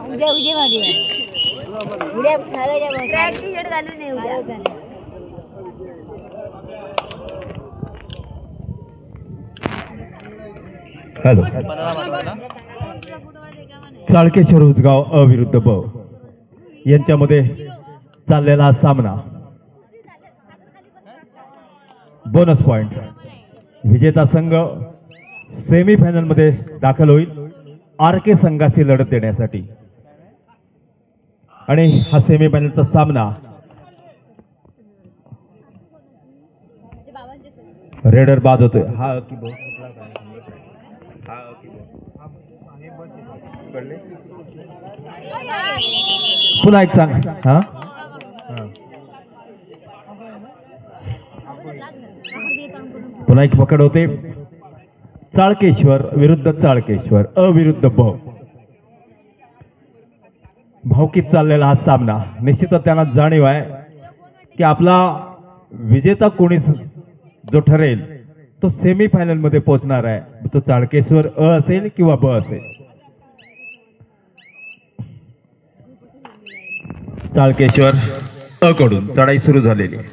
उद्या उद्या मध्ये उद्या घालायच्या ट्रॅक टी शर्ट घालून नाही उद्या हॅलो चाळकेश्वर उजगाव अविरुद्ध ब यांच्यामध्ये चाललेला हा सामना बोनस पॉइंट विजेता संघ सेमीफायनल मध्ये दाखल होईल आर के संघाची लढत देण्यासाठी आणि हा सेमीफायनलचा सामना रेडर बाद होतोय हा पुन्हा एक सांग हा पुन्हा एक पकड होते चाळकेश्वर विरुद्ध चाळकेश्वर अविरुद्ध ब भावकीत चाललेला हा सामना निश्चितच त्यांना जाणीव आहे की आपला विजेता कोणी जो ठरेल तो सेमीफायनल मध्ये पोहोचणार आहे तो चाळकेश्वर अ असेल किंवा ब असेल चाळकेश्वर अ कडून चढाई सुरू झालेली आहे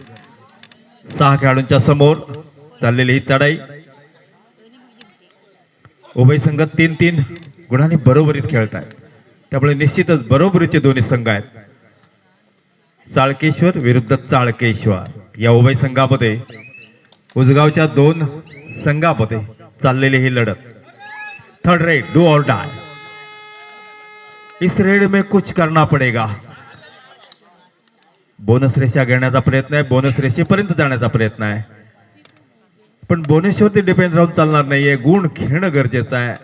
6 खेळाडूंच्या समोर चाललेली ही चढाई उभय संघ 3-3 गुणांनी बरोबरीत खेळत आहेत त्यामुळे निश्चितच बरोबरीचे दोन्ही संघ आहेत चाळकेश्वर विरुद्ध चाळकेश्वर या उभय संघामध्ये उजगावच्या 2 संघामध्ये चाललेली ही लढत थर्ड रेड डू और डाय इस रेड में कुछ करना पड़ेगा बोनस रेषा घेण्याचा प्रयत्न आहे बोनस रेषेपर्यंत जाण्याचा प्रयत्न आहे पण बोनसवरती डिपेंड राहून चालणार नाहीये गुण घेणं गरजेचं आहे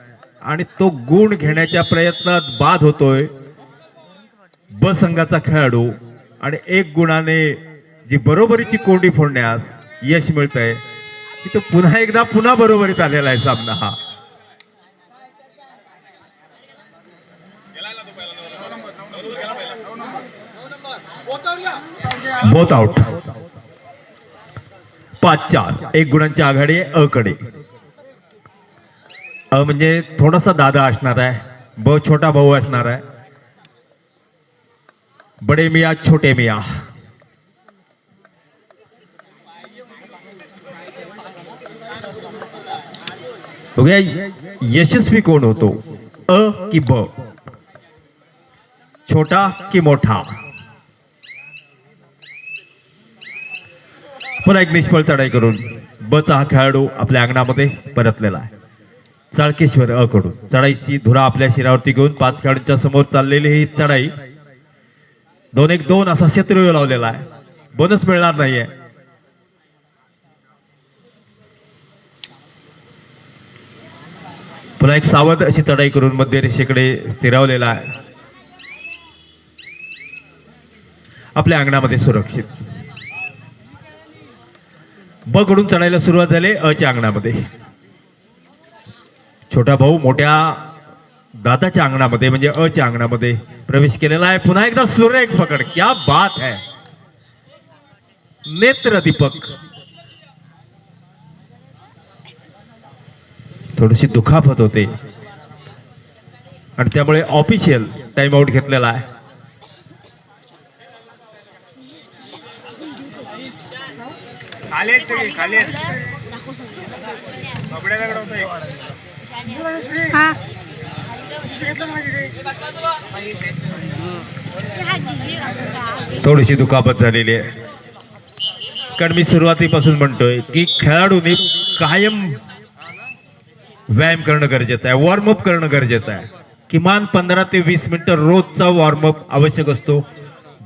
आणि तो गुण घेण्याच्या प्रयत्नात बाद होतोय ब संघाचा खेळाडू आणि 1 गुणाने जी बरोबरीची कोंडी फोडण्यास यश मिळतंय की तो पुन्हा एकदा बरोबरीत आलेला आहे सामना हा बोथ आउट 5-4 1 गुणांची आघाडी आहे अ कडे अ म्हणजे थोडासा दादा असणार आहे ब छोटा भाऊ असणार आहे बडे मिया छोटे मिया बघूया यशस्वी कोण होतो अ की ब छोटा की मोठा पुन्हा एक निष्फळ चढाई करून बचा हा खेळाडू आपल्या अंगणामध्ये परतलेला आहे चाळकेश्वर अ कडून चढाईची धुरा आपल्या शिरावरती घेऊन 5 खेळाडूंच्या समोर चाललेली ही चढाई 2-1-2 असा शत्रू लावलेला आहे बोनस मिळणार नाहीये पुन्हा एक सावध अशी चढाई करून मध्य रेषेकडे स्थिरावलेला आहे आपल्या अंगणामध्ये सुरक्षित ब कडून चढायला सुरुवात झाली अ च्या अंगणामध्ये छोटा भाऊ मोठ्या दादाच्या अंगणामध्ये म्हणजे अ च्या अंगणामध्ये प्रवेश केलेला आहे पुन्हा एकदा सुरेख पकड क्या बात है नेत्र दीपक थोडीशी दुखापत होते आणि त्यामुळे ऑफिशियल टाइम आउट घेतलेला आहे थोडीशी दुखापत झालेली आहे कारण मी सुरुवातीपासून म्हणतोय की खेळाडूंनी कायम व्यायाम करणं गरजेचं आहे वॉर्मअप करणं गरजेचं आहे किमान 15 ते 20 मिनिटं रोजचा वॉर्मअप आवश्यक असतो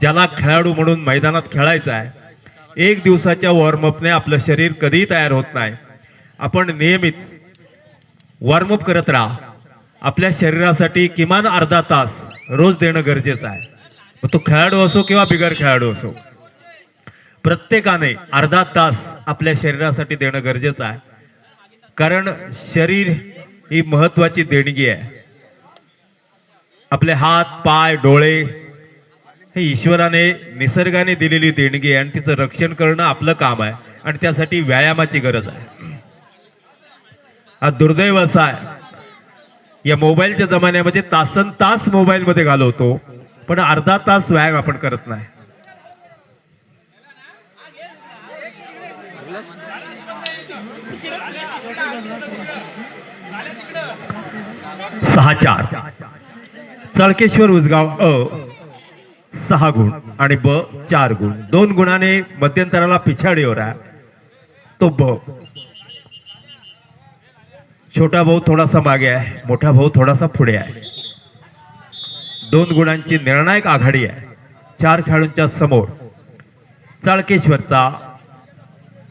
ज्याला खेळाडू म्हणून मैदानात खेळायचं आहे 1 दिवसाच्या वॉर्मअपने आपलं शरीर कधीही तयार होत नाही आपण नेहमीच वॉर्मअप करत राहा आपल्या शरीरासाठी किमान अर्धा तास रोज देणं गरजेचं आहे मग तो खेळाडू असो किंवा बिगर खेळाडू असो प्रत्येकाने अर्धा तास आपल्या शरीरासाठी देणं गरजेचं आहे कारण शरीर ही महत्वाची देणगी आहे आपले हात पाय डोळे हे ईश्वराने निसर्गाने दिलेली देणगी आहे आणि तिचं रक्षण करणं आपलं काम आहे आणि त्यासाठी व्यायामाची गरज आहे हा दुर्दैव असा आहे या मोबाईलच्या जमान्यामध्ये तासन तास मोबाईल मध्ये घालवतो, पण अर्धा तास व्यायाम आपण करत नाही. सहा चार. चळकेश्वर उजगाव अ 6 गुण आणि ब 4 गुण. 2 गुणाने मध्यंतराला पिछाडीवर आहे तो ब. छोटा भाऊ थोडासा मागे आहे, मोठा भाऊ थोडासा पुढे आहे. 2 गुणांची निर्णायक आघाडी आहे 4 खेळाडूंच्या समोर. चाळकेश्वरचा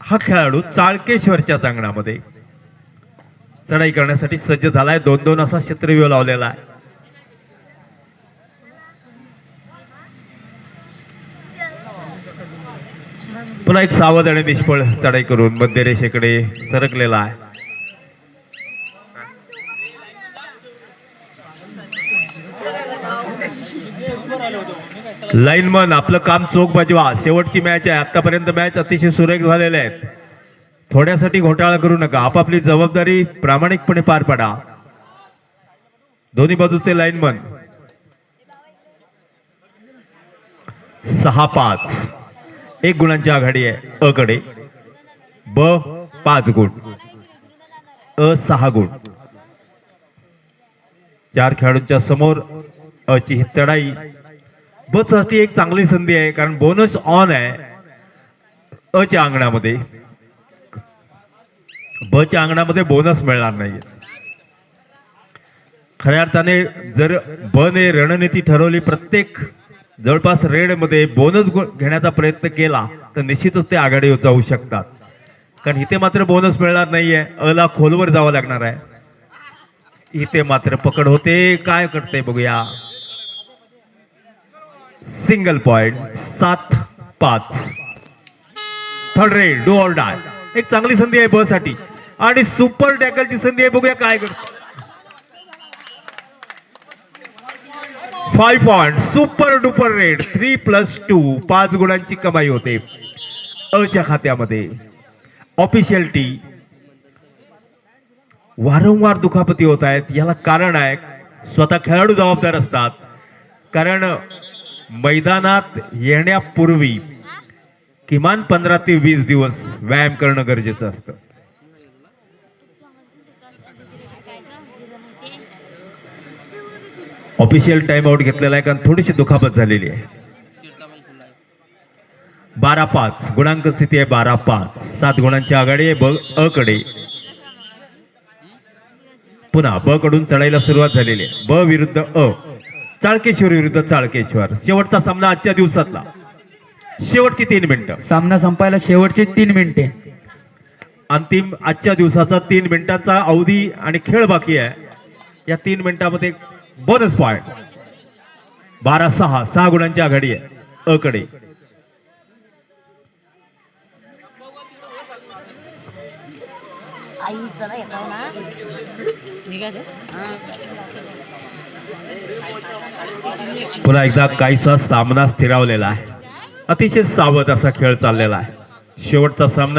हा खेळाडू चाळकेश्वरच्या अंगणामध्ये चढाई करण्यासाठी सज्ज झालाय. 2-2 असा क्षेत्रव्यूह लावलेला आहे. पुन्हा एक सावध आणि निष्फळ चढाई करून मध्यरेषेकडे सरकलेला आहे. लाईनमन आपलं काम चोख बजवा. शेवटची मॅच आहे. आतापर्यंत मॅच अतिशय सुरेख झालेल्या आहेत. थोड्यासाठी घोटाळा करू नका. आपापली जबाबदारी प्रामाणिकपणे पार पाडा. दोन्ही बाजूचे लाईनमन. 6-5. 1 गुणांची आघाडी आहे अ कडे. ब 5 गुण, अ 6 गुण. 4 खेळाडूंच्या समोर अ ची ही चढाई. ब साठी एक चांगली संधी आहे कारण बोनस ऑन आहे अ च्या अंगणामध्ये. ब च्या अंगणामध्ये बोनस मिळणार नाही. खऱ्या अर्थाने जर ब ने रणनीती ठरवली, प्रत्येक जवळपास रेड मध्ये बोनस घेण्याचा प्रयत्न केला तर निश्चितच ते आघाडी जाऊ शकतात. कारण इथे मात्र बोनस मिळणार नाहीये. अ ला खोलवर जावं लागणार आहे. इथे मात्र पकड होते. काय करते बघूया. Single point. 7-5. Third red do or die. एक चांगली संधी आहे ब साठी आणि सुपर टॅकलची संधी आहे. बघूया काय करतो. 5 पॉइंट. Super duper red. 3+2. 5 गुणांची कमाई होते अ च्या खात्यामध्ये. Official T. वारंवार दुखापती होत आहेत. याला कारण आहे स्वतः खेळाडू जबाबदार असतात. कारण मैदानात येण्यापूर्वी किमान 15 ते 20 दिवस व्यायाम करणं गरजेचं असतं. ऑफिशियल टाइम आउट घेतलेला आहे कारण थोडीशी दुखापत झालेली आहे. 12-5. गुणांक स्थिती आहे 12-5. 7 गुणांची आघाडी आहे ब अ कडे. पुन्हा ब कडून चढाईला सुरुवात झालेली आहे. ब विरुद्ध अ. चाळकेश्वर विरुद्ध चाळकेश्वर. शेवटचा सामना आजच्या दिवसातला. शेवटची 3 मिनिटं. सामना संपायला शेवटची 3 मिनिटे. अंतिम आजच्या दिवसाचा 3 मिनिटांचा अवधी आणि खेळ बाकी आहे. या 3 मिनिटांमध्ये बोनस पॉइंट. 12-6. 6 गुणांची आघाडी आहे अ कडे. आईचं नाही येतो ना. पुन्हा एकदा काहीसा सामना स्थिरावलेला आहे. अतिशय सावध असा खेळ चाललेला आहे. शेवटचा सामना